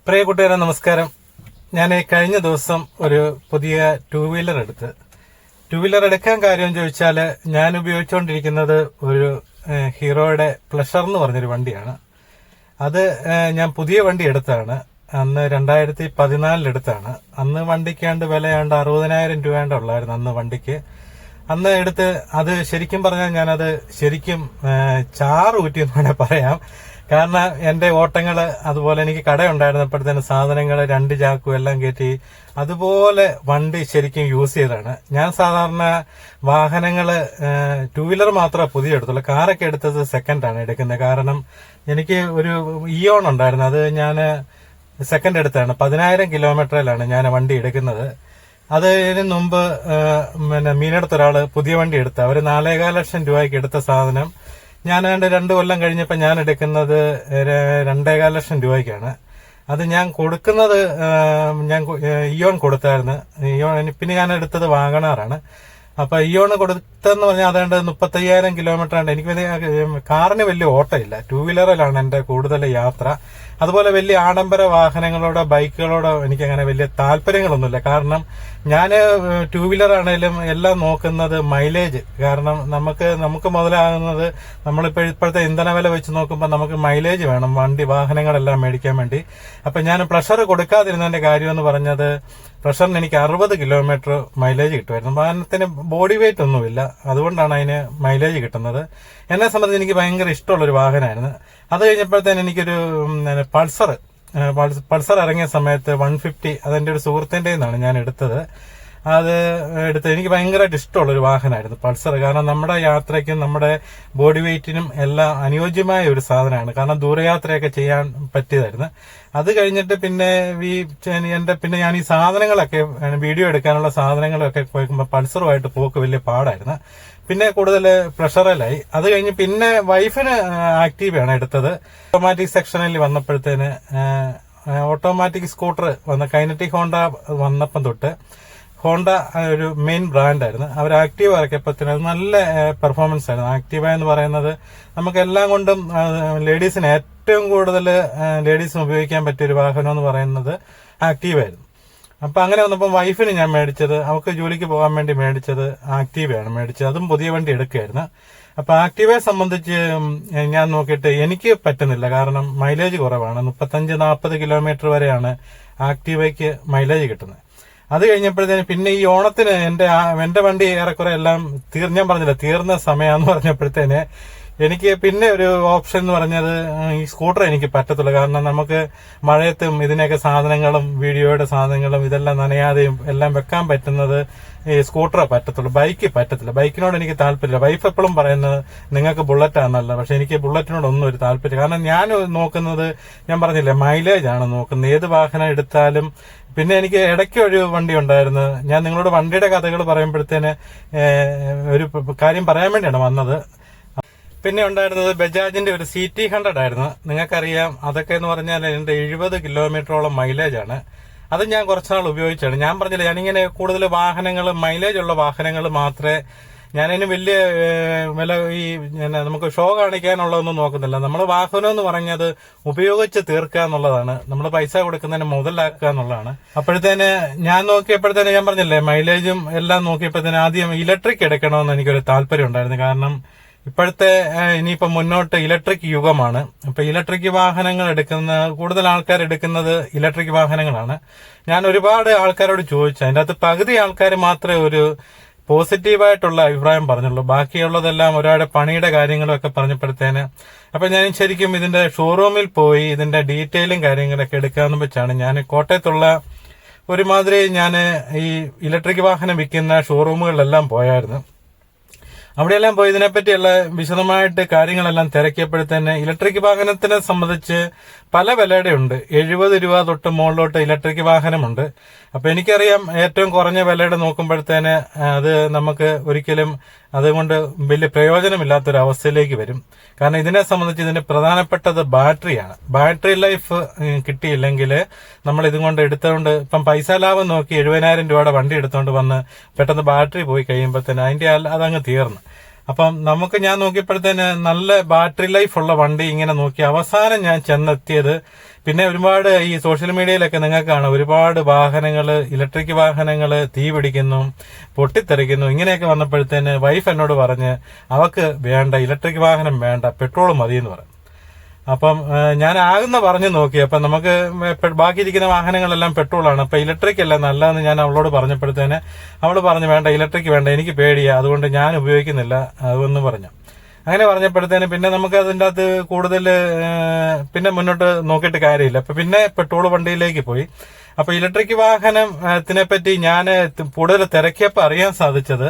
പ്രിയ കൂട്ടുകാരെ നമസ്കാരം. ഞാൻ കഴിഞ്ഞ ദിവസം ഒരു പുതിയ ടൂ വീലർ എടുത്ത്. ടൂ വീലർ എടുക്കാൻ കാര്യം ചോദിച്ചാൽ ഞാൻ ഉപയോഗിച്ചുകൊണ്ടിരിക്കുന്നത് ഒരു ഹീറോയുടെ പ്ലഷർ എന്ന് പറഞ്ഞൊരു വണ്ടിയാണ്. അത് ഞാൻ പുതിയ വണ്ടി എടുത്താണ്. അന്ന് 2014 എടുത്താണ്. അന്ന് വണ്ടിക്കാണ്ട് വിലയാണ്ട് 60,000 രൂപയാണ്ട് ഉള്ളായിരുന്നു അന്ന് വണ്ടിക്ക്. അന്ന് എടുത്ത് അത് ശരിക്കും പറഞ്ഞാൽ ഞാനത് ശരിക്കും ചാറൂറ്റി എന്ന് വേണേൽ പറയാം. കാരണം എന്റെ ഓട്ടങ്ങള്, അതുപോലെ എനിക്ക് കടയുണ്ടായിരുന്നപ്പോഴത്തേന് സാധനങ്ങൾ 2 ചാക്കും എല്ലാം കയറ്റി അതുപോലെ വണ്ടി ശരിക്കും യൂസ് ചെയ്തതാണ്. ഞാൻ സാധാരണ വാഹനങ്ങള് ടൂ വീലർ മാത്രമേ പുതിയ എടുത്തുള്ളൂ. കാറൊക്കെ എടുത്തത് സെക്കൻഡാണ് എടുക്കുന്നത്. കാരണം എനിക്ക് ഒരു ഇയോൺ ഉണ്ടായിരുന്നു, അത് ഞാൻ സെക്കൻഡ് എടുത്താണ്. 10,000 കിലോമീറ്ററിലാണ് ഞാൻ വണ്ടി എടുക്കുന്നത്. അതിന് മുമ്പ് മീനടുത്തൊരാള് പുതിയ വണ്ടി എടുത്ത, അവര് 4,15 ലക്ഷം രൂപയ്ക്ക് എടുത്ത സാധനം ഞാൻ 2 കൊല്ലം കഴിഞ്ഞപ്പോൾ ഞാൻ എടുക്കുന്നത് 2,15 ലക്ഷം രൂപയ്ക്കാണ്. അത് ഞാൻ കൊടുക്കുന്നത് ഞാൻ ഇയോൺ കൊടുത്തായിരുന്നു. ഇയോൺ പിന്നെ ഞാൻ എടുത്തത് വാഗണാറാണ്. അപ്പൊ ഇയോണ് കൊടുത്തെന്ന് പറഞ്ഞാൽ അതാണ്ട് 35,000 കിലോമീറ്റർ ആണ്. എനിക്ക് കാറിന് വലിയ ഓട്ടമില്ല, ടൂ വീലറിലാണ് എന്റെ കൂടുതൽ യാത്ര. അതുപോലെ വലിയ ആഡംബര വാഹനങ്ങളോടോ ബൈക്കുകളോടോ എനിക്കങ്ങനെ വലിയ താല്പര്യങ്ങളൊന്നുമില്ല. കാരണം ഞാൻ ടൂ വീലർ ആണെങ്കിലും എല്ലാം നോക്കുന്നത് മൈലേജ്. കാരണം നമുക്ക് മുതലാകുന്നത് ഇപ്പോഴത്തെ ഇന്ധന വില വെച്ച് നോക്കുമ്പോൾ നമുക്ക് മൈലേജ് വേണം വാഹനങ്ങളെല്ലാം മേടിക്കാൻ വേണ്ടി. അപ്പൊ ഞാൻ പ്രഷർ കൊടുക്കാതിരുന്നതിന്റെ കാര്യം എന്ന് പറഞ്ഞത്, പ്രഷറിന് എനിക്ക് 60 കിലോമീറ്റർ മൈലേജ് കിട്ടുമായിരുന്നു. വാഹനത്തിന് ബോഡി വെയിറ്റ് ഒന്നുമില്ല, അതുകൊണ്ടാണ് അതിന് മൈലേജ് കിട്ടുന്നത്. എന്നെ സംബന്ധിച്ച് എനിക്ക് ഭയങ്കര ഇഷ്ടമുള്ളൊരു വാഹനമായിരുന്നു. അത് കഴിഞ്ഞപ്പോഴത്തേന് എനിക്കൊരു പൾസർ ഇറങ്ങിയ സമയത്ത് 150, അതെന്റെ ഒരു സുഹൃത്തിന്റെ നിന്നാണ് ഞാൻ എടുത്തത്. അത് എടുത്ത് എനിക്ക് ഭയങ്കരമായിട്ട് ഇഷ്ടമുള്ളൊരു വാഹനമായിരുന്നു പൾസർ. കാരണം നമ്മുടെ യാത്രയ്ക്കും നമ്മുടെ ബോഡി വെയിറ്റിനും എല്ലാം അനുയോജ്യമായ ഒരു സാധനമാണ്. കാരണം ദൂരയാത്രയൊക്കെ ചെയ്യാൻ പറ്റിയതായിരുന്നു. അത് കഴിഞ്ഞിട്ട് പിന്നെ ഞാൻ ഈ സാധനങ്ങളൊക്കെ വീഡിയോ എടുക്കാനുള്ള സാധനങ്ങളൊക്കെ പോയിക്കുമ്പോൾ പൾസറുമായിട്ട് പോക്ക് വലിയ പാടായിരുന്നു. പിന്നെ കൂടുതൽ പ്രഷറിലായി. അത് കഴിഞ്ഞ് പിന്നെ വൈഫിന് ആക്റ്റീവയാണ് എടുത്തത്. ഓട്ടോമാറ്റിക് സെക്ഷനിൽ വന്നപ്പോഴത്തേന് ഓട്ടോമാറ്റിക് സ്കൂട്ടർ കൈനറ്റിക് ഹോണ്ട വന്നപ്പം തൊട്ട് ഹോണ്ട ഒരു മെയിൻ ബ്രാൻഡായിരുന്നു. അവർ ആക്റ്റീവ ഇറക്കിയപ്പോഴത്തേന് നല്ല പെർഫോമൻസ് ആയിരുന്നു. ആക്റ്റീവ എന്ന് പറയുന്നത് നമുക്ക് എല്ലാം കൊണ്ടും ലേഡീസിന് ഏറ്റവും കൂടുതൽ ലേഡീസിന് ഉപയോഗിക്കാൻ പറ്റിയ ഒരു വാഹനം എന്ന് പറയുന്നത് ആക്റ്റീവയായിരുന്നു. അപ്പൊ അങ്ങനെ വന്നപ്പോൾ വൈഫിന് ഞാൻ മേടിച്ചത്, അവർക്ക് ജോലിക്ക് പോകാൻ വേണ്ടി മേടിച്ചത് ആക്റ്റീവയാണ് മേടിച്ചത്. അതും പുതിയ വണ്ടി എടുക്കുകയായിരുന്നു. അപ്പൊ ആക്റ്റീവയെ സംബന്ധിച്ച് ഞാൻ നോക്കിയിട്ട് എനിക്ക് പറ്റുന്നില്ല. കാരണം മൈലേജ് കുറവാണ്. 35-40 കിലോമീറ്റർ വരെയാണ് ആക്റ്റീവയ്ക്ക് മൈലേജ് കിട്ടുന്നത്. അത് കഴിഞ്ഞപ്പോഴത്തേന് പിന്നെ ഈ ഓണത്തിന് എന്റെ വണ്ടി ഏറെക്കുറെ എല്ലാം ഞാൻ പറഞ്ഞില്ല തീർന്ന സമയമാണെന്ന് പറഞ്ഞപ്പോഴത്തേന് എനിക്ക് പിന്നെ ഒരു ഓപ്ഷൻ എന്ന് പറഞ്ഞത് ഈ സ്കൂട്ടർ എനിക്ക് പറ്റത്തുള്ളൂ. കാരണം നമുക്ക് മഴയത്തും ഇതിനൊക്കെ സാധനങ്ങളും വീഡിയോയുടെ സാധനങ്ങളും ഇതെല്ലാം നനയാതെയും എല്ലാം വെക്കാൻ പറ്റുന്നത് ഈ സ്കൂട്ടറെ പറ്റത്തുള്ളൂ. ബൈക്ക് പറ്റത്തില്ല. ബൈക്കിനോട് എനിക്ക് താല്പര്യമില്ല. വൈഫ് എപ്പോഴും പറയുന്നത് നിങ്ങൾക്ക് ബുള്ളറ്റാണല്ല, പക്ഷെ എനിക്ക് ബുള്ളറ്റിനോടൊന്നും ഒരു താല്പര്യം. കാരണം ഞാൻ നോക്കുന്നത്, ഞാൻ പറഞ്ഞില്ലേ, മൈലേജ് ആണ് നോക്കുന്നത് ഏത് വാഹനം എടുത്താലും. പിന്നെ എനിക്ക് ഇടയ്ക്ക് ഒരു വണ്ടി ഉണ്ടായിരുന്നു. ഞാൻ നിങ്ങളോട് വണ്ടിയുടെ കഥകൾ പറയുമ്പോഴത്തേന് ഒരു കാര്യം പറയാൻ വേണ്ടിയാണ് വന്നത്. പിന്നെ ഉണ്ടായിരുന്നത് ബജാജിന്റെ ഒരു CT100 ആയിരുന്നു. നിങ്ങൾക്കറിയാം, അതൊക്കെ എന്ന് പറഞ്ഞാൽ എന്റെ 70 കിലോമീറ്ററോളം മൈലേജ് ആണ്. അത് ഞാൻ കുറച്ചുനാൾ ഉപയോഗിച്ചാണ്. ഞാൻ പറഞ്ഞില്ല, ഞാനിങ്ങനെ കൂടുതൽ വാഹനങ്ങൾ മൈലേജ് ഉള്ള വാഹനങ്ങൾ മാത്രമേ ഞാനതിന് വലിയ വില നമുക്ക് ഷോ കാണിക്കാനുള്ളതൊന്നും നോക്കുന്നില്ല. നമ്മൾ വാഹനം എന്ന് പറഞ്ഞത് ഉപയോഗിച്ച് തീർക്കുക എന്നുള്ളതാണ്. നമ്മൾ പൈസ കൊടുക്കുന്നതിന് മുതലാക്കുക എന്നുള്ളതാണ്. അപ്പോഴത്തേന് ഞാൻ നോക്കിയപ്പോഴത്തേന് ഞാൻ പറഞ്ഞില്ലേ, മൈലേജും എല്ലാം നോക്കിയപ്പോഴത്തേന് ആദ്യം ഇലക്ട്രിക് എടുക്കണമെന്ന് എനിക്കൊരു താല്പര്യം ഉണ്ടായിരുന്നു. കാരണം ഇപ്പോഴത്തെ ഇനിയിപ്പോ മുന്നോട്ട് ഇലക്ട്രിക് യുഗമാണ്. അപ്പൊ ഇലക്ട്രിക് വാഹനങ്ങൾ കൂടുതൽ ആൾക്കാർ എടുക്കുന്നത് ഇലക്ട്രിക് വാഹനങ്ങളാണ്. ഞാൻ ഒരുപാട് ആൾക്കാരോട് ചോദിച്ചു. അതിന്റെ അകത്ത് പകുതി ആൾക്കാർ മാത്രമേ ഒരു പോസിറ്റീവായിട്ടുള്ള അഭിപ്രായം പറഞ്ഞുള്ളൂ. ബാക്കിയുള്ളതെല്ലാം ഒരാളുടെ പണിയുടെ കാര്യങ്ങളൊക്കെ പറഞ്ഞപ്പോഴത്തേന് അപ്പൊ ഞാൻ ശരിക്കും ഇതിന്റെ ഷോറൂമിൽ പോയി ഇതിന്റെ ഡീറ്റെയിലും കാര്യങ്ങളൊക്കെ എടുക്കാമെന്ന് വെച്ചാണ് ഞാൻ കോട്ടയത്തുള്ള ഒരുമാതിരി ഞാൻ ഈ ഇലക്ട്രിക് വാഹനം വിൽക്കുന്ന ഷോറൂമുകളിലെല്ലാം പോയായിരുന്നു. അവിടെയെല്ലാം പോയി ഇതിനെപ്പറ്റിയുള്ള വിശദമായിട്ട് കാര്യങ്ങളെല്ലാം തിരക്കിയപ്പോഴത്തേന് ഇലക്ട്രിക് വാഹനത്തിനെ സംബന്ധിച്ച് പല വിലയുടെ ഉണ്ട്. 70 രൂപ തൊട്ട് മുകളിലോട്ട് ഇലക്ട്രിക് വാഹനമുണ്ട്. അപ്പൊ എനിക്കറിയാം, ഏറ്റവും കുറഞ്ഞ വിലയുടെ നോക്കുമ്പോഴത്തേന് അത് നമുക്ക് ഒരിക്കലും അതുകൊണ്ട് വലിയ പ്രയോജനമില്ലാത്തൊരു അവസ്ഥയിലേക്ക് വരും. കാരണം ഇതിനെ സംബന്ധിച്ച് ഇതിന്റെ പ്രധാനപ്പെട്ടത് ബാറ്ററിയാണ്. ബാറ്ററി ലൈഫ് കിട്ടിയില്ലെങ്കിൽ നമ്മൾ ഇതുകൊണ്ട് എടുത്തുകൊണ്ട് ഇപ്പം പൈസ ലാഭം നോക്കി 70,000 രൂപയുടെ വണ്ടി എടുത്തുകൊണ്ട് വന്ന് പെട്ടെന്ന് ബാറ്ററി പോയി കഴിയുമ്പോഴത്തേന് അതങ്ങ് തീർന്നു. അപ്പം ഞാൻ നോക്കിയപ്പോഴത്തേന് നല്ല ബാറ്ററി ലൈഫ് ഉള്ള വണ്ടി ഇങ്ങനെ നോക്കി അവസാനം ഞാൻ ചെന്നെത്തിയത് പിന്നെ ഒരുപാട് ഈ സോഷ്യൽ മീഡിയയിലൊക്കെ നിങ്ങൾക്ക് കാണാം ഒരുപാട് വാഹനങ്ങൾ, ഇലക്ട്രിക് വാഹനങ്ങൾ തീ പിടിക്കുന്നു, പൊട്ടിത്തെറിക്കുന്നു. ഇങ്ങനെയൊക്കെ വന്നപ്പോഴത്തേന് വൈഫ് എന്നോട് പറഞ്ഞ് അവക്ക് വേണ്ട, ഇലക്ട്രിക് വാഹനം വേണ്ട, പെട്രോൾ മതി എന്ന് പറഞ്ഞു. അപ്പം ഞാൻ ആകുന്ന പറഞ്ഞു നോക്കി. അപ്പം നമുക്ക് ബാക്കിയിരിക്കുന്ന വാഹനങ്ങളെല്ലാം പെട്രോളാണ്, അപ്പൊ ഇലക്ട്രിക് അല്ല നല്ലതെന്ന് ഞാൻ അവളോട് പറഞ്ഞപ്പോഴത്തേന് അവള് പറഞ്ഞു വേണ്ട, ഇലക്ട്രിക് വേണ്ട, എനിക്ക് പേടിയാ, അതുകൊണ്ട് ഞാൻ ഉപയോഗിക്കുന്നില്ല അതെന്ന് പറഞ്ഞു. അങ്ങനെ പറഞ്ഞപ്പോഴത്തേന് പിന്നെ നമുക്ക് അതിൻ്റെ അകത്ത് കൂടുതൽ പിന്നെ മുന്നോട്ട് നോക്കിയിട്ട് കാര്യമില്ല. അപ്പൊ പിന്നെ പെട്രോൾ വണ്ടിയിലേക്ക് പോയി. അപ്പൊ ഇലക്ട്രിക് വാഹനത്തിനെ പറ്റി ഞാൻ കൂടുതൽ തിരക്കിയപ്പോൾ അറിയാൻ സാധിച്ചത്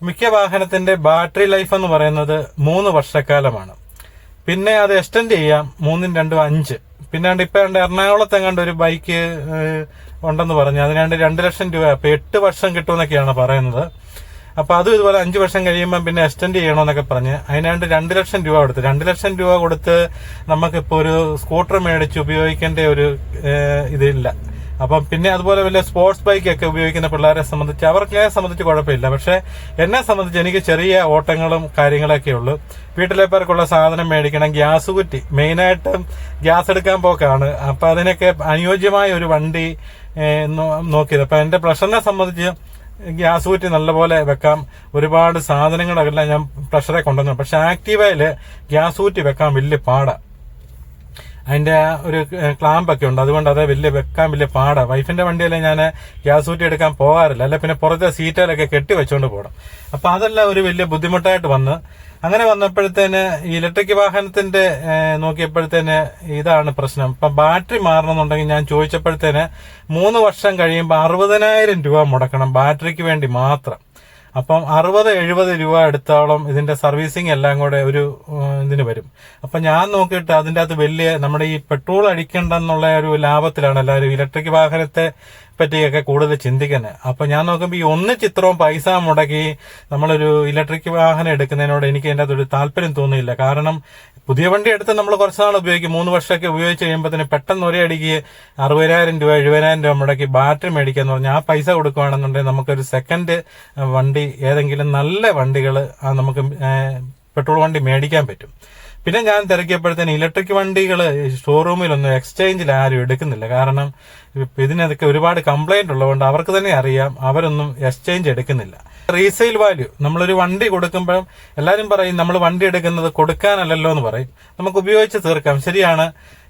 മിക്ക വാഹനത്തിന്റെ ബാറ്ററി ലൈഫ് എന്ന് പറയുന്നത് 3 വർഷക്കാലമാണ്. പിന്നെ അത് എക്സ്റ്റെൻഡ് ചെയ്യാം 3, 2, 5. പിന്നെ ഇപ്പൊ എറണാകുളത്ത് എങ്ങാണ്ട് ഒരു ബൈക്ക് ഉണ്ടെന്ന് പറഞ്ഞു, അതിനാണ്ട് 2 ലക്ഷം രൂപ, അപ്പൊ 8 വർഷം കിട്ടുമെന്നൊക്കെയാണ് പറയുന്നത്. അപ്പൊ അതും ഇതുപോലെ 5 വർഷം കഴിയുമ്പോൾ പിന്നെ എക്സ്റ്റെൻഡ് ചെയ്യണമെന്നൊക്കെ പറഞ്ഞ് അതിനാണ്ട് 2 ലക്ഷം രൂപ കൊടുത്ത് 2 ലക്ഷം രൂപ കൊടുത്ത് നമുക്കിപ്പോ ഒരു സ്കൂട്ടർ മേടിച്ച് ഉപയോഗിക്കേണ്ട ഒരു ഇതില്ല. അപ്പം പിന്നെ അതുപോലെ വലിയ സ്പോർട്സ് ബൈക്കൊക്കെ ഉപയോഗിക്കുന്ന പിള്ളേരെ സംബന്ധിച്ച് അവർക്ക് സംബന്ധിച്ച് കുഴപ്പമില്ല. പക്ഷെ എന്നെ സംബന്ധിച്ച് എനിക്ക് ചെറിയ ഓട്ടങ്ങളും കാര്യങ്ങളൊക്കെ ഉള്ളു. വീട്ടിലെ പേർക്കുള്ള സാധനം മേടിക്കണം, ഗ്യാസ് കുറ്റി, മെയിനായിട്ടും ഗ്യാസ് എടുക്കാൻ പോക്കാണ്. അപ്പൊ അതിനൊക്കെ അനുയോജ്യമായ ഒരു വണ്ടി നോക്കിയത്. അപ്പൊ എന്റെ പ്രഷറിനെ സംബന്ധിച്ച് ഗ്യാസ് കുറ്റി നല്ലപോലെ വെക്കാം, ഒരുപാട് സാധനങ്ങളെല്ലാം ഞാൻ പ്രഷറെ കൊണ്ടുവന്നു. പക്ഷെ ആക്റ്റീവയില് ഗ്യാസ് കുറ്റി വെക്കാൻ വലിയ പാടാ, അതിന്റെ ഒരു ക്ലാമ്പൊക്കെ ഉണ്ട്, അതുകൊണ്ട് അത് വെക്കാൻ വലിയ പാടാ. വൈഫിന്റെ വണ്ടിയല്ലേ ഞാൻ ഗ്യാസ് കുറ്റി എടുക്കാൻ പോകാറില്ല, അല്ലെ പിന്നെ പുറത്തെ സീറ്റിലൊക്കെ കെട്ടി വെച്ചോണ്ട് പോകണം. അപ്പൊ അതെല്ലാം ഒരു വലിയ ബുദ്ധിമുട്ടായിട്ട് വന്ന് അങ്ങനെ വന്നപ്പോഴത്തേന് ഇലക്ട്രിക് വാഹനത്തിന്റെ നോക്കിയപ്പോഴത്തേന് ഇതാണ് പ്രശ്നം. ഇപ്പൊ ബാറ്ററി മാറണമെന്നുണ്ടെങ്കിൽ ഞാൻ ചോദിച്ചപ്പോഴത്തേന് 3 വർഷം കഴിയുമ്പോൾ 60,000 രൂപ മുടക്കണം ബാറ്ററിക്ക് വേണ്ടി മാത്രം. അപ്പം 60-70 രൂപ എടുത്തോളം ഇതിന്റെ സർവീസിങ് എല്ലാം കൂടെ ഒരു ഇതിന് വരും. അപ്പൊ ഞാൻ നോക്കിയിട്ട് അതിന്റെ അകത്ത് വലിയ നമ്മുടെ ഈ പെട്രോൾ അടിക്കണ്ടെന്നുള്ള ഒരു ലാഭത്തിലാണ് എല്ലാവരും ഇലക്ട്രിക് വാഹനത്തെ പറ്റിയൊക്കെ കൂടുതൽ ചിന്തിക്കുന്നത്. അപ്പൊ ഞാൻ നോക്കുമ്പോൾ ഈ ഒന്നിച്ചിത്രയും പൈസ മുടക്കി നമ്മളൊരു ഇലക്ട്രിക് വാഹനം എടുക്കുന്നതിനോട് എനിക്ക് അതിന്റെ അകത്തൊരു താല്പര്യം തോന്നിയില്ല. കാരണം പുതിയ വണ്ടി എടുത്ത് നമ്മൾ കുറച്ച് നാൾ ഉപയോഗിക്കും, 3 വർഷമൊക്കെ ഉപയോഗിച്ച് കഴിയുമ്പോൾ പെട്ടെന്ന് ഒരേ അടിക്ക് 60,000 രൂപ 70,000 രൂപ മുടക്കി ബാറ്ററി മേടിക്കാന്ന് പറഞ്ഞാൽ ആ പൈസ കൊടുക്കുകയാണെന്നുണ്ടെങ്കിൽ നമുക്കൊരു സെക്കൻഡ് വണ്ടി ഏതെങ്കിലും നല്ല വണ്ടികൾ നമുക്ക് പെട്രോൾ വണ്ടി മേടിക്കാൻ പറ്റും. പിന്നെ ഞാൻ തിരക്കിയപ്പോഴത്തേന് ഇലക്ട്രിക് വണ്ടികൾ ഷോറൂമിലൊന്നും എക്സ്ചേഞ്ചിൽ ആരും എടുക്കുന്നില്ല. കാരണം ഇതിനൊക്കെ ഒരുപാട് കംപ്ലൈന്റ് ഉള്ളതുകൊണ്ട് അവർക്ക് തന്നെ അറിയാം, അവരൊന്നും എക്സ്ചേഞ്ച് എടുക്കുന്നില്ല. റീസെയിൽ വാല്യൂ, നമ്മളൊരു വണ്ടി കൊടുക്കുമ്പോഴും എല്ലാരും പറയും നമ്മൾ വണ്ടി എടുക്കുന്നത് കൊടുക്കാനല്ലല്ലോ എന്ന് പറയും, നമുക്ക് ഉപയോഗിച്ച് തീർക്കാം. ശരിയാണ്.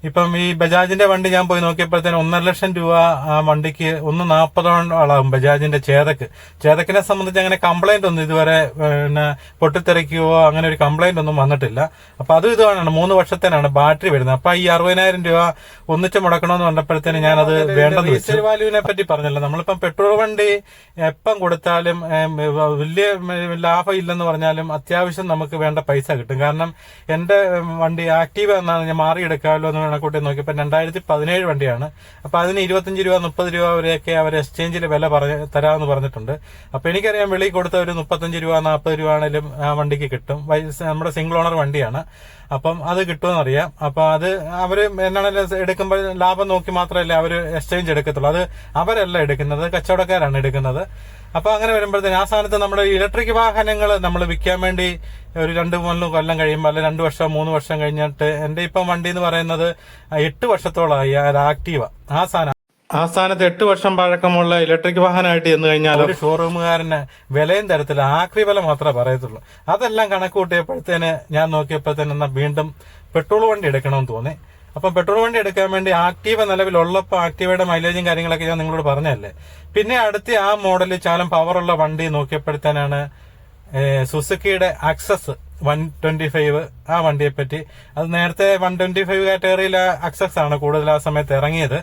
ഇപ്പം ഈ ബജാജിന്റെ വണ്ടി ഞാൻ പോയി നോക്കിയപ്പോഴത്തേന് 1.5 ലക്ഷം രൂപ ആ വണ്ടിക്ക് 1.40 ബജാജിന്റെ ചേതക്കിനെ സംബന്ധിച്ച് അങ്ങനെ കംപ്ലൈന്റ് ഒന്നും ഇതുവരെ പിന്നെ പൊട്ടിത്തെറിക്കുകയോ അങ്ങനെ ഒരു കംപ്ലൈന്റ് ഒന്നും വന്നിട്ടില്ല. അപ്പൊ അതും ഇതാണ് 3 വർഷത്തേനാണ് ബാറ്ററി വരുന്നത്. അപ്പൊ ഈ 60,000 രൂപ ഒന്നിച്ച് മുടക്കണമെന്ന് പറഞ്ഞപ്പോഴത്തേന് ഞാനത് വേണ്ടത്. റീസെയിൽ വാല്യൂവിനെ പറ്റി പറഞ്ഞല്ലോ, നമ്മളിപ്പം പെട്രോൾ വണ്ടി എപ്പം കൊടുത്താലും വലിയ ലാഭം ഇല്ലെന്ന് പറഞ്ഞാലും അത്യാവശ്യം നമുക്ക് വേണ്ട പൈസ കിട്ടും. കാരണം എന്റെ വണ്ടി ആക്റ്റീവ് എന്നാണ്, ഞാൻ മാറിയെടുക്കാമല്ലോ എന്ന് കണക്കൂട്ടി നോക്കിയപ്പോൾ 2017 വണ്ടിയാണ്. അപ്പൊ അതിന് 25 രൂപ 30 രൂപ വരെയൊക്കെ അവർ എക്സ്ചേഞ്ചിൽ വില തരാമെന്ന് പറഞ്ഞിട്ടുണ്ട്. അപ്പൊ എനിക്കറിയാം വെളിയിൽ കൊടുത്ത ഒരു 35 രൂപ 40 രൂപ ആണെങ്കിലും ആ വണ്ടിക്ക് കിട്ടും. നമ്മുടെ സിംഗിൾ ഓണർ വണ്ടിയാണ്, അപ്പം അത് കിട്ടുമെന്നറിയാം. അപ്പൊ അത് അവര് എന്നാണെങ്കിലും എടുക്കുമ്പോൾ ലാഭം നോക്കി മാത്രമല്ല അവര് എക്സ്ചേഞ്ച് എടുക്കത്തുള്ളൂ. അത് അവരല്ല എടുക്കുന്നത്, കച്ചവടക്കാരാണ് എടുക്കുന്നത്. അപ്പൊ അങ്ങനെ വരുമ്പോഴത്തേന് ആ സ്ഥാനത്ത് നമ്മുടെ ഇലക്ട്രിക് വാഹനങ്ങൾ നമ്മൾ വിൽക്കാൻ വേണ്ടി ഒരു 2-3 കൊല്ലം കഴിയുമ്പോൾ അല്ലെ 2 വർഷം 3 വർഷം കഴിഞ്ഞിട്ട് എന്റെ ഇപ്പം വണ്ടി എന്ന് പറയുന്നത് 8 വർഷത്തോളമായി ആക്റ്റീവ. ആ സ്ഥാനത്ത് 8 വർഷം പഴക്കമുള്ള ഇലക്ട്രിക് വാഹനമായിട്ട് ചെന്ന് കഴിഞ്ഞാൽ ഒരു ഷോറൂമുകാരന് വിലയും തരത്തില്ല, ആക്രി വില മാത്രമേ പറയത്തുള്ളൂ. അതെല്ലാം കണക്ക് കൂട്ടിയപ്പോഴത്തേന് ഞാൻ നോക്കിയപ്പോഴത്തേന് എന്നാ വീണ്ടും പെട്രോൾ വണ്ടി എടുക്കണമെന്ന് തോന്നി. അപ്പം പെട്രോൾ വണ്ടി എടുക്കാൻ വേണ്ടി ആക്റ്റീവ നിലവിലുള്ളപ്പോൾ ആക്റ്റീവയുടെ മൈലേജും കാര്യങ്ങളൊക്കെ ഞാൻ നിങ്ങളോട് പറഞ്ഞല്ലേ. പിന്നെ അടുത്ത ആ മോഡലിൽ ചാലം പവറുള്ള വണ്ടി നോക്കിയപ്പോഴത്തേനാണ് സുസുക്കിയുടെ ആക്സസ് 125 ആ വണ്ടിയെ പറ്റി. അത് നേരത്തെ 125 കാറ്റഗറിയിൽ ആക്സസ് ആണ് കൂടുതൽ ആ സമയത്ത് ഇറങ്ങിയത്.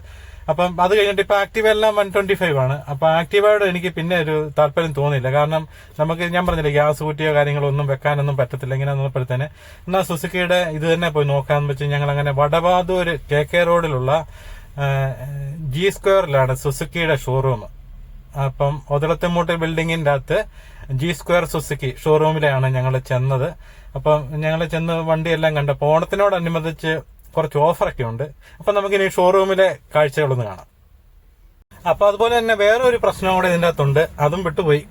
അപ്പം അത് കഴിഞ്ഞിട്ട് ഇപ്പൊ ആക്റ്റീവ എല്ലാം 125 ആണ്. അപ്പൊ ആക്റ്റീവയോട് എനിക്ക് പിന്നെ ഒരു താല്പര്യം തോന്നിയില്ല. കാരണം നമുക്ക് ഞാൻ പറഞ്ഞില്ലേ ഗ്യാസ് കുറ്റിയോ കാര്യങ്ങളോ ഒന്നും വെക്കാനൊന്നും പറ്റത്തില്ല. ഇങ്ങനെ വന്നപ്പോഴത്തേന് എന്നാ സുസുക്കിയുടെ ഇത് തന്നെ പോയി നോക്കാന്ന് വെച്ച് ഞങ്ങൾ അങ്ങനെ വടബാദൂർ KK റോഡിലുള്ള G2 സുസുക്കിയുടെ ഷോറൂം. അപ്പം ഒതളത്തുമൂട്ട് ബിൽഡിങ്ങിന്റെ അകത്ത് G2 സുസുക്കി ഷോറൂമിലാണ് ഞങ്ങൾ ചെന്നത്. അപ്പം ഞങ്ങൾ ചെന്ന് വണ്ടിയെല്ലാം കണ്ടപ്പോൾ ഓണത്തിനോടനുബന്ധിച്ച് കുറച്ച് ഓഫറൊക്കെ ഉണ്ട്. അപ്പൊ നമുക്കിനി ഷോറൂമിലെ കാഴ്ചകളൊന്ന് കാണാം. അപ്പൊ അതുപോലെ തന്നെ വേറെ ഒരു പ്രശ്നം കൂടെ ഇതിന്റെ അകത്തുണ്ട്, അതും വിട്ടുപോയി.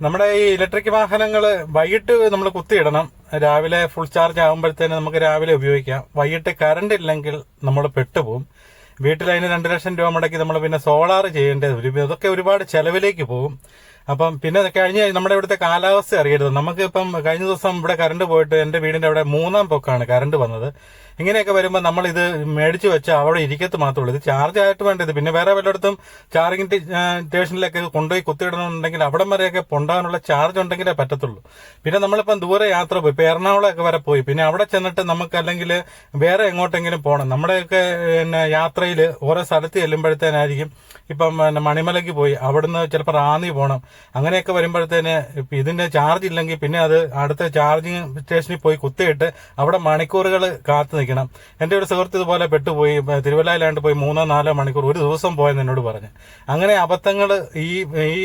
നമ്മുടെ ഈ ഇലക്ട്രിക് വാഹനങ്ങൾ വൈകിട്ട് നമ്മൾ കുത്തിയിടണം. രാവിലെ ഫുൾ ചാർജ് ആകുമ്പോഴത്തേന് നമുക്ക് രാവിലെ ഉപയോഗിക്കാം. വൈകിട്ട് കറണ്ട് ഇല്ലെങ്കിൽ നമ്മൾ പെട്ടുപോകും. വീട്ടിൽ അതിന് 2 ലക്ഷം രൂപ മുടക്കി നമ്മൾ പിന്നെ സോളാർ ചെയ്യേണ്ടത് വരും. അതൊക്കെ ഒരുപാട് ചെലവിലേക്ക് പോകും. അപ്പം പിന്നെ കഴിഞ്ഞ നമ്മുടെ ഇവിടുത്തെ കാലാവസ്ഥ അറിയരുത്. നമുക്ക് ഇപ്പം കഴിഞ്ഞ ദിവസം ഇവിടെ കറണ്ട് പോയിട്ട് എന്റെ വീടിന്റെ അവിടെ 3-ാം പൊക്കാണ് കറണ്ട് വന്നത്. ഇങ്ങനെയൊക്കെ വരുമ്പോൾ നമ്മൾ ഇത് മേടിച്ചു വെച്ചാൽ അവിടെ ഇരിക്കത്ത് മാത്രമേ ഉള്ളൂ. ഇത് ചാർജ് ആയിട്ട് വേണ്ടത്. പിന്നെ വേറെ വല്ലയിടത്തും ചാർജിംഗ് സ്റ്റേഷനിലേക്ക് കൊണ്ടുപോയി കുത്തിയിടണമെന്നുണ്ടെങ്കിൽ അവിടം വരെയൊക്കെ കൊണ്ടുപോകാനുള്ള ചാർജ് ഉണ്ടെങ്കിലേ പറ്റത്തുള്ളൂ. പിന്നെ നമ്മളിപ്പം ദൂരെ യാത്ര പോയി, ഇപ്പൊ എറണാകുളമൊക്കെ വരെ പോയി, പിന്നെ അവിടെ ചെന്നിട്ട് നമുക്ക് അല്ലെങ്കിൽ വേറെ എങ്ങോട്ടെങ്കിലും പോകണം. നമ്മുടെയൊക്കെ യാത്രയിൽ ഓരോ സ്ഥലത്ത് ചെല്ലുമ്പോഴത്തേനായിരിക്കും ഇപ്പം മണിമലയ്ക്ക് പോയി അവിടുന്ന് ചിലപ്പോൾ റാന്നി പോകണം. അങ്ങനെയൊക്കെ വരുമ്പോഴത്തേന് ഇതിന്റെ ചാർജ് ഇല്ലെങ്കിൽ പിന്നെ അത് അടുത്ത ചാർജിങ് സ്റ്റേഷനിൽ പോയി കുത്തിയിട്ട് അവിടെ മണിക്കൂറുകൾ കാത്തു നിൽക്കണം. എന്റെ ഒരു സുഹൃത്ത് ഇതുപോലെ പെട്ടുപോയി, തിരുവല്ലയിലാണ്ട് പോയി 3-4 മണിക്കൂർ ഒരു ദിവസം പോയെന്ന് എന്നോട് പറഞ്ഞു. അങ്ങനെ അബദ്ധങ്ങൾ ഈ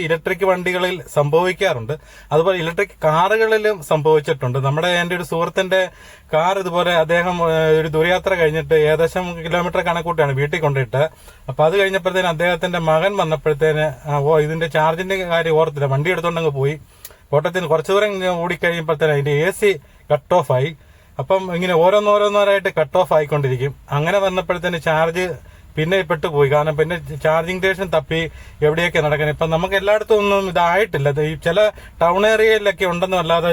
ഇലക്ട്രിക് വണ്ടികളിൽ സംഭവിക്കാറുണ്ട്. അതുപോലെ ഇലക്ട്രിക് കാറുകളിലും സംഭവിച്ചിട്ടുണ്ട്. എന്റെ ഒരു സുഹൃത്തിന്റെ കാർ ഇതുപോലെ അദ്ദേഹം ഒരു ദൂരയാത്ര കഴിഞ്ഞിട്ട് ഏകദേശം കിലോമീറ്റർ കണക്കൂട്ടാണ് വീട്ടിൽ കൊണ്ടിട്ട്. അപ്പൊ അത് കഴിഞ്ഞപ്പോഴത്തേന് അദ്ദേഹത്തിന്റെ മകൻ വന്നപ്പോഴത്തേന് ഇതിന്റെ ചാർജിന്റെ കാര്യം ഓർത്തില്ല, വണ്ടി എടുത്തോണ്ടങ്ങ് പോയി. ഓട്ടത്തിന് കുറച്ചു ദൂരം ഓടിക്കഴിയുമ്പോഴത്തേന് അതിന്റെ AC കട്ട് ഓഫ് ആയി. അപ്പം ഇങ്ങനെ ഓരോന്നോരോന്നോരായിട്ട് കട്ട് ഓഫ് ആയിക്കൊണ്ടിരിക്കും. അങ്ങനെ വന്നപ്പോഴത്തേന് ചാർജ് പിന്നെ പെട്ടുപോയി. കാരണം പിന്നെ ചാർജിങ് സ്റ്റേഷൻ തപ്പി എവിടെയൊക്കെ നടക്കണം. ഇപ്പം നമുക്ക് എല്ലായിടത്തും ഒന്നും ഇതായിട്ടില്ല. ഈ ചില ടൗൺ ഏരിയയിലൊക്കെ ഉണ്ടെന്നും അല്ലാതെ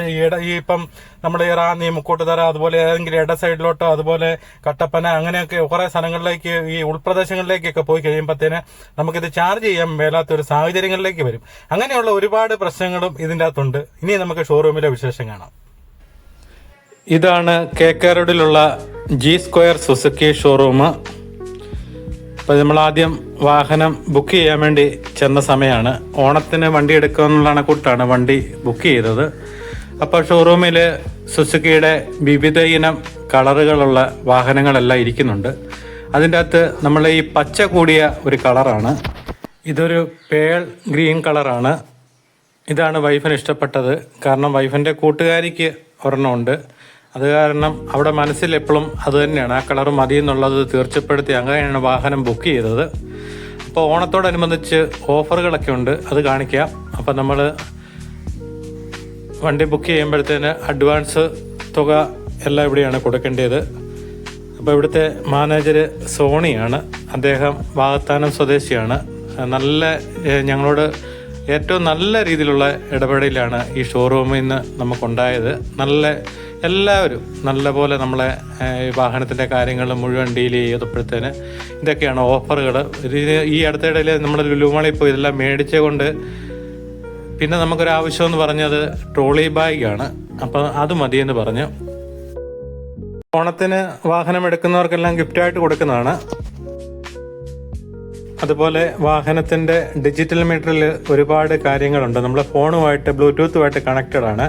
ഈ ഇപ്പം നമ്മുടെ റാന്നി, മുക്കൂട്ടുതറ, അതുപോലെ ഏതെങ്കിലും ഇട സൈഡിലോട്ടോ അതുപോലെ കട്ടപ്പന അങ്ങനെയൊക്കെ കുറെ സ്ഥലങ്ങളിലേക്ക് ഈ ഉൾപ്രദേശങ്ങളിലേക്കൊക്കെ പോയി കഴിയുമ്പോഴത്തേന് നമുക്കിത് ചാർജ് ചെയ്യാൻ മേലാത്ത ഒരു സാഹചര്യങ്ങളിലേക്ക് വരും. അങ്ങനെയുള്ള ഒരുപാട് പ്രശ്നങ്ങളും ഇതിൻ്റെ അകത്തുണ്ട്. ഇനി നമുക്ക് ഷോറൂമിലെ വിശേഷം കാണാം. ഇതാണ് KK റോഡിലുള്ള G2 സുസുക്കി ഷോറൂം. അപ്പോൾ നമ്മൾ ആദ്യം വാഹനം ബുക്ക് ചെയ്യാൻ വേണ്ടി ചെന്ന സമയമാണ്. ഓണത്തിന് വണ്ടി എടുക്കാമെന്നുള്ള കൂട്ടാണ് വണ്ടി ബുക്ക് ചെയ്തത്. അപ്പോൾ ഷോറൂമിൽ സുസുക്കിയുടെ വിവിധ ഇനം കളറുകളുള്ള വാഹനങ്ങളെല്ലാം ഇരിക്കുന്നുണ്ട്. അതിൻ്റെ അകത്ത് നമ്മൾ ഈ പച്ച കൂടിയ ഒരു കളറാണ്. ഇതൊരു പേൾ ഗ്രീൻ കളറാണ്. ഇതാണ് വൈഫിന് ഇഷ്ടപ്പെട്ടത്. കാരണം വൈഫിൻ്റെ കൂട്ടുകാരിക്ക് ഒരെണ്ണമുണ്ട്. അത് കാരണം അവിടെ മനസ്സിൽ എപ്പോഴും അത് തന്നെയാണ്, ആ കളർ മതി എന്നുള്ളത് തീർച്ചപ്പെടുത്തി അങ്ങനെയാണ് വാഹനം ബുക്ക് ചെയ്തത്. അപ്പോൾ ഓണത്തോടനുബന്ധിച്ച് ഓഫറുകളൊക്കെ ഉണ്ട്, അത് കാണിക്കാം. അപ്പം നമ്മൾ വണ്ടി ബുക്ക് ചെയ്യുമ്പോഴത്തേന് അഡ്വാൻസ് തുക എല്ലാം ഇവിടെയാണ് കൊടുക്കേണ്ടത്. അപ്പോൾ ഇവിടുത്തെ മാനേജർ സോണിയാണ്. അദ്ദേഹം വാകത്താനം സ്വദേശിയാണ്. ഞങ്ങളോട് ഏറ്റവും നല്ല രീതിയിലുള്ള ഇടപെടലാണ് ഈ ഷോറൂമിൽ നിന്ന് നമുക്കുണ്ടായത്. എല്ലാവരും നല്ലപോലെ നമ്മളെ വാഹനത്തിൻ്റെ കാര്യങ്ങൾ മുഴുവൻ ഡീൽ ചെയ്തപ്പോഴത്തേന് ഇതൊക്കെയാണ് ഓഫറുകൾ. ഈ അടുത്തിടയിൽ നമ്മൾ ലുലുമാളിൽ പോയി ഇതെല്ലാം മേടിച്ചത് കൊണ്ട് പിന്നെ നമുക്കൊരാവശ്യം എന്ന് പറഞ്ഞത് ട്രോളി ബാഗാണ്. അപ്പം അത് മതിയെന്ന് പറഞ്ഞു. ഓണത്തിന് വാഹനം എടുക്കുന്നവർക്കെല്ലാം ഗിഫ്റ്റായിട്ട് കൊടുക്കുന്നതാണ്. അതുപോലെ വാഹനത്തിൻ്റെ ഡിജിറ്റൽ മീറ്ററിൽ ഒരുപാട് കാര്യങ്ങളുണ്ട്. നമ്മുടെ ഫോണുമായിട്ട് ബ്ലൂടൂത്തുമായിട്ട് കണക്റ്റഡ് ആണ്.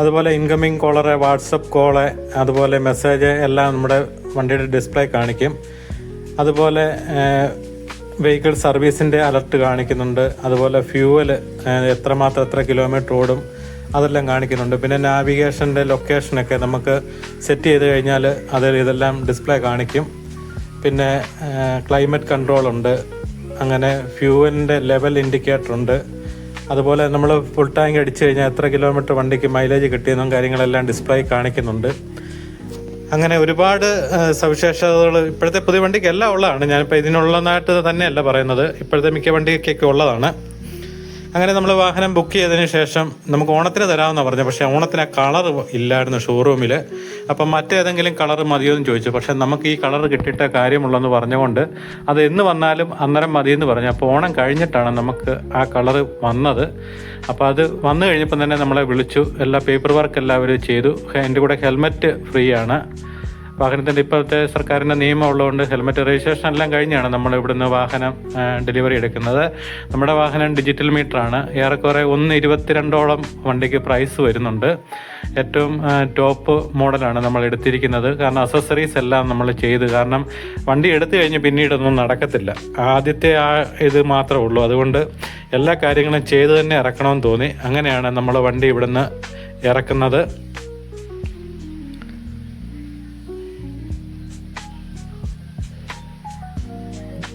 അതുപോലെ ഇൻകമിങ് കോളറ്, വാട്സപ്പ് കോള്, അതുപോലെ മെസ്സേജ് എല്ലാം നമ്മുടെ വണ്ടിയുടെ ഡിസ്പ്ലേ കാണിക്കും. അതുപോലെ വെഹിക്കിൾ സർവീസിൻ്റെ അലർട്ട് കാണിക്കുന്നുണ്ട്. അതുപോലെ ഫ്യൂവൽ എത്ര കിലോമീറ്റർ ഓടും അതെല്ലാം കാണിക്കുന്നുണ്ട്. പിന്നെ നാവിഗേഷൻ്റെ ലൊക്കേഷനൊക്കെ നമുക്ക് സെറ്റ് ചെയ്ത് കഴിഞ്ഞാൽ ഇതെല്ലാം ഡിസ്പ്ലേ കാണിക്കും. പിന്നെ ക്ലൈമറ്റ് കൺട്രോൾ ഉണ്ട്. അങ്ങനെ ഫ്യൂവലിൻ്റെ ലെവൽ ഇൻഡിക്കേറ്റർ ഉണ്ട്. അതുപോലെ നമ്മൾ ഫുൾ ടാങ്ക് അടിച്ചു കഴിഞ്ഞാൽ എത്ര കിലോമീറ്റർ വണ്ടിക്ക് മൈലേജ് കിട്ടിയെന്നും കാര്യങ്ങളെല്ലാം ഡിസ്പ്ലേ കാണിക്കുന്നുണ്ട്. അങ്ങനെ ഒരുപാട് സവിശേഷതകൾ ഇപ്പോഴത്തെ പുതിയ വണ്ടിക്ക് എല്ലാം ഉള്ളതാണ്. ഞാനിപ്പോൾ ഇതിനുള്ളതായിട്ട് തന്നെയല്ല പറയുന്നത്, ഇപ്പോഴത്തെ മിക്ക വണ്ടിക്കൊക്കെ ഉള്ളതാണ്. അങ്ങനെ നമ്മൾ വാഹനം ബുക്ക് ചെയ്തതിന് ശേഷം നമുക്ക് ഓണത്തിന് തരാമെന്നാണ് പറഞ്ഞത്. പക്ഷേ ഓണത്തിന് ആ കളർ ഇല്ലായിരുന്നു ഷോറൂമിൽ. അപ്പം മറ്റേതെങ്കിലും കളർ മതിയോ എന്ന് ചോദിച്ചു. പക്ഷെ നമുക്ക് ഈ കളർ കിട്ടിയിട്ട കാര്യമുള്ളെന്ന് പറഞ്ഞുകൊണ്ട് അത് എന്ന് വന്നാലും അന്നേരം മതിയെന്ന് പറഞ്ഞു. അപ്പോൾ ഓണം കഴിഞ്ഞിട്ടാണ് നമുക്ക് ആ കളർ വന്നത്. അപ്പോൾ അത് വന്നു കഴിഞ്ഞപ്പോൾ തന്നെ നമ്മളെ വിളിച്ചു. എല്ലാ പേപ്പർ വർക്ക് എല്ലാവരും ചെയ്തു. എൻ്റെ കൂടെ ഹെൽമെറ്റ് ഫ്രീ ആണ്. വാഹനത്തിൻ്റെ ഇപ്പോഴത്തെ സർക്കാരിൻ്റെ നിയമം ഉള്ളതുകൊണ്ട് ഹെൽമെറ്റ് രജിസ്ട്രേഷൻ എല്ലാം കഴിഞ്ഞാണ് നമ്മൾ ഇവിടുന്ന് വാഹനം ഡെലിവറി എടുക്കുന്നത്. നമ്മുടെ വാഹനം ഡിജിറ്റൽ മീറ്ററാണ്. ഏറെക്കുറെ 1.22 വണ്ടിക്ക് പ്രൈസ് വരുന്നുണ്ട്. ഏറ്റവും ടോപ്പ് മോഡലാണ് നമ്മൾ എടുത്തിരിക്കുന്നത്. കാരണം അക്സസറീസ് എല്ലാം നമ്മൾ ചെയ്ത്, കാരണം വണ്ടി എടുത്തു കഴിഞ്ഞ് പിന്നീടൊന്നും നടക്കത്തില്ല. ആദ്യത്തെ ഇത് മാത്രമേ ഉള്ളൂ. അതുകൊണ്ട് എല്ലാ കാര്യങ്ങളും ചെയ്ത് തന്നെ ഇറക്കണമെന്ന് തോന്നി. അങ്ങനെയാണ് നമ്മൾ വണ്ടി ഇവിടുന്ന് ഇറക്കുന്നത്.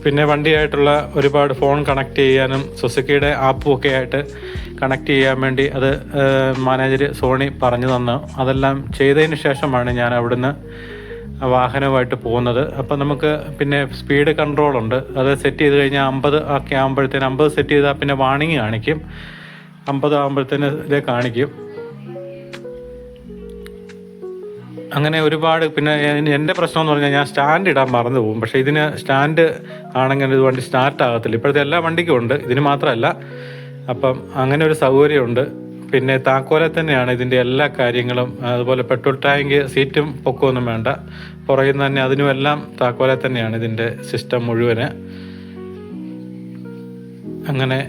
പിന്നെ വണ്ടിയായിട്ടുള്ള ഒരുപാട് ഫോൺ കണക്ട് ചെയ്യാനും സുസുക്കിയുടെ ആപ്പും ഒക്കെ ആയിട്ട് കണക്ട് ചെയ്യാൻ വേണ്ടി അത് മാനേജർ സോണി പറഞ്ഞു തന്നു. അതെല്ലാം ചെയ്തതിന് ശേഷമാണ് ഞാൻ അവിടുന്ന് വാഹനവുമായിട്ട് പോകുന്നത്. അപ്പം നമുക്ക് പിന്നെ സ്പീഡ് കൺട്രോളുണ്ട്. അത് സെറ്റ് ചെയ്ത് കഴിഞ്ഞാൽ 50 ഒക്കെ ആകുമ്പോഴത്തേന് 50 സെറ്റ് ചെയ്താൽ പിന്നെ വാണിംഗ് കാണിക്കും. 50 ആകുമ്പോഴത്തേന് ഇതേ കാണിക്കും. അങ്ങനെ ഒരുപാട്. പിന്നെ എൻ്റെ പ്രശ്നം എന്ന് പറഞ്ഞാൽ ഞാൻ സ്റ്റാൻഡ് ഇടാൻ മറന്നു പോകും. പക്ഷേ ഇതിന് സ്റ്റാൻഡ് ആണെങ്കിൽ ഇത് വണ്ടി സ്റ്റാർട്ട് ആകത്തില്ല. ഇപ്പോഴത്തെ എല്ലാ വണ്ടിക്കും ഉണ്ട്, ഇതിന് മാത്രമല്ല. അപ്പം അങ്ങനെ ഒരു സൗകര്യമുണ്ട്. പിന്നെ താക്കോലെ തന്നെയാണ് ഇതിൻ്റെ എല്ലാ കാര്യങ്ങളും. അതുപോലെ പെട്രോൾ ടാങ്ക്, സീറ്റും പൊക്കമൊന്നും വേണ്ട, പുറകിൽ തന്നെ അതിനും എല്ലാം താക്കോലെ തന്നെയാണ് ഇതിൻ്റെ സിസ്റ്റം മുഴുവന്. അങ്ങനെ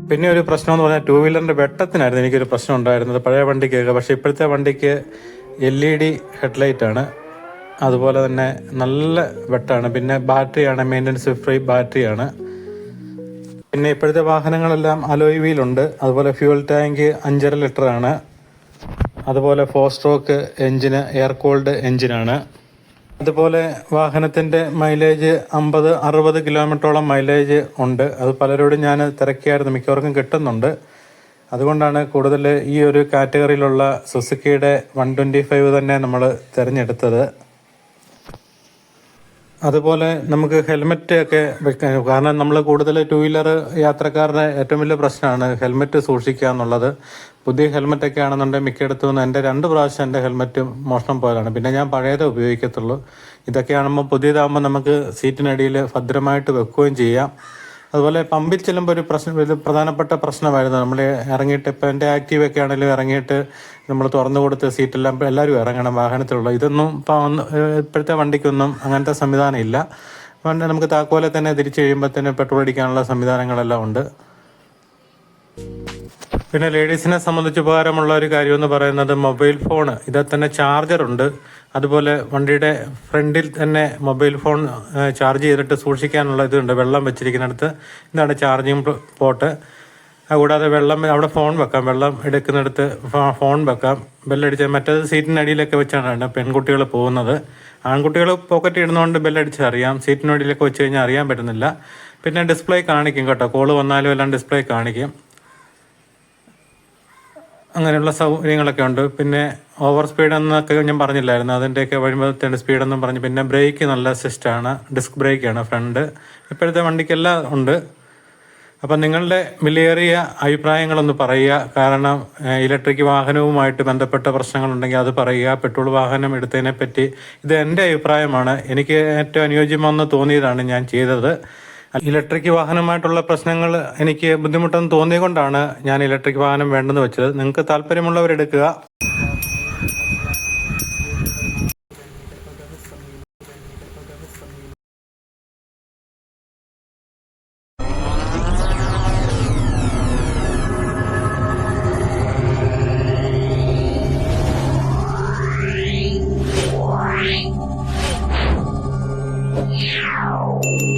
പിന്നെ ഒരു പ്രശ്നം എന്ന് പറഞ്ഞാൽ 2 വീലറിൻ്റെ വെട്ടത്തിനായിരുന്നു എനിക്കൊരു പ്രശ്നം ഉണ്ടായിരുന്നത് പഴയ വണ്ടിക്കൊക്കെ. പക്ഷേ ഇപ്പോഴത്തെ വണ്ടിക്ക് LED ഹെഡ്ലൈറ്റാണ്. അതുപോലെ തന്നെ നല്ല വെട്ടമാണ്. പിന്നെ ബാറ്ററിയാണ്, മെയിൻ്റനൻസ് ഫ്രീ ബാറ്ററിയാണ്. പിന്നെ ഇപ്പോഴത്തെ വാഹനങ്ങളെല്ലാം അലോയ് വീലുണ്ട്. അതുപോലെ ഫ്യൂൽ ടാങ്ക് 5.5 ലിറ്ററാണ്. അതുപോലെ 4 സ്ട്രോക്ക് എഞ്ചിന്, എയർ കൂൾഡ് എഞ്ചിനാണ്. അതുപോലെ വാഹനത്തിൻ്റെ മൈലേജ് 50-60 കിലോമീറ്ററോളം മൈലേജ് ഉണ്ട്. അത് പലരോടും ഞാൻ തിരക്കിയായിരുന്നു, മിക്കവർക്കും കിട്ടുന്നുണ്ട്. അതുകൊണ്ടാണ് കൂടുതൽ ഈ ഒരു കാറ്റഗറിയിലുള്ള സുസുക്കിയുടെ 125 തന്നെ നമ്മൾ തിരഞ്ഞെടുത്തത്. അതുപോലെ നമുക്ക് ഹെൽമെറ്റ് ഒക്കെ വെക്കാൻ, കാരണം നമ്മൾ കൂടുതൽ 2 വീലർ യാത്രക്കാരുടെ ഏറ്റവും വലിയ പ്രശ്നമാണ് ഹെൽമെറ്റ് സൂക്ഷിക്കുക എന്നുള്ളത്. പുതിയ ഹെൽമെറ്റൊക്കെ ആണെന്നുണ്ടെങ്കിൽ മിക്കയിടത്തു നിന്ന് എൻ്റെ 2 പ്രാവശ്യം എൻ്റെ ഹെൽമെറ്റ് മോഷണം പോയതാണ്. പിന്നെ ഞാൻ പഴയതേ ഉപയോഗിക്കത്തുള്ളൂ. ഇതൊക്കെ ആകുമ്പോൾ പുതിയതാകുമ്പോൾ നമുക്ക് സീറ്റിനടിയിൽ ഭദ്രമായിട്ട് വെക്കുകയും ചെയ്യാം. അതുപോലെ പമ്പിൽ ചെല്ലുമ്പോൾ ഒരു പ്രധാനപ്പെട്ട പ്രശ്നമായിരുന്നു. നമ്മൾ ഇറങ്ങിയിട്ട്, ഇപ്പോൾ എൻ്റെ ആക്റ്റീവൊക്കെ ആണെങ്കിലും ഇറങ്ങിയിട്ട് നമ്മൾ തുറന്നു കൊടുത്ത് സീറ്റെല്ലാം എല്ലാവരും ഇറങ്ങണം വാഹനത്തിലുള്ള. ഇതൊന്നും ഇപ്പോഴത്തെ വണ്ടിക്കൊന്നും അങ്ങനത്തെ സംവിധാനം ഇല്ല. അതുകൊണ്ട് നമുക്ക് താക്കോലെ തന്നെ തിരിച്ചു കഴിയുമ്പോഴത്തേന് പെട്രോൾ അടിക്കാനുള്ള സംവിധാനങ്ങളെല്ലാം ഉണ്ട്. പിന്നെ ലേഡീസിനെ സംബന്ധിച്ച് ഉപകാരമുള്ള ഒരു കാര്യമെന്ന് പറയുന്നത് മൊബൈൽ ഫോൺ. ഇതിൽ തന്നെ ചാർജറുണ്ട്. അതുപോലെ വണ്ടിയുടെ ഫ്രണ്ടിൽ തന്നെ മൊബൈൽ ഫോൺ ചാർജ് ചെയ്തിട്ട് സൂക്ഷിക്കാനുള്ള ഇതുണ്ട്, വെള്ളം വെച്ചിരിക്കുന്നിടത്ത്. ഇതാണ് ചാർജിങ് പോർട്ട്. കൂടാതെ വെള്ളം അവിടെ ഫോൺ വെക്കാം, വെള്ളം എടുക്കുന്നിടത്ത് ഫോൺ വെക്കാം. ബെല്ലടിച്ചാൽ, മറ്റേത് സീറ്റിനടിയിലൊക്കെ വെച്ചാണ് പെൺകുട്ടികൾ പോകുന്നത്. ആൺകുട്ടികൾ പോക്കറ്റ് ഇടുന്നതുകൊണ്ട് ബെല്ലടിച്ചാൽ അറിയാം. സീറ്റിനടിയിലൊക്കെ വെച്ച് കഴിഞ്ഞാൽ അറിയാൻ പറ്റുന്നില്ല. പിന്നെ ഡിസ്പ്ലേ കാണിക്കും കേട്ടോ, കോള് വന്നാലും എല്ലാം ഡിസ്പ്ലേ കാണിക്കും. അങ്ങനെയുള്ള സൗകര്യങ്ങളൊക്കെ ഉണ്ട്. പിന്നെ ഓവർ സ്പീഡ് എന്നൊക്കെ ഞാൻ പറഞ്ഞില്ലായിരുന്നു, അതിൻ്റെയൊക്കെ വരുമ്പോഴത്തേന് സ്പീഡെന്നും പറഞ്ഞ്. പിന്നെ ബ്രേക്ക് നല്ല സിസ്റ്റമാണ്, ഡിസ്ക് ബ്രേക്കാണ് ഫ്രണ്ട്. ഇപ്പോഴത്തെ വണ്ടിക്കെല്ലാം ഉണ്ട്. അപ്പം നിങ്ങളുടെ വിലയേറിയ അഭിപ്രായങ്ങളൊന്ന് പറയുക. കാരണം ഇലക്ട്രിക് വാഹനവുമായിട്ട് ബന്ധപ്പെട്ട പ്രശ്നങ്ങളുണ്ടെങ്കിൽ അത് പറയുക. പെട്രോൾ വാഹനം എടുത്തതിനെ പറ്റി ഇത് എൻ്റെ അഭിപ്രായമാണ്. എനിക്ക് ഏറ്റവും അനുയോജ്യമെന്ന് തോന്നിയതാണ് ഞാൻ ചെയ്തത്. ഇലക്ട്രിക് വാഹനമായിട്ടുള്ള പ്രശ്നങ്ങൾ എനിക്ക് ബുദ്ധിമുട്ടെന്ന് തോന്നിയതുകൊണ്ടാണ് ഞാൻ ഇലക്ട്രിക് വാഹനം വേണ്ടെന്ന് വെച്ചത്. നിങ്ങൾക്ക് താല്പര്യമുള്ളവരെടുക്കുക. Yeah.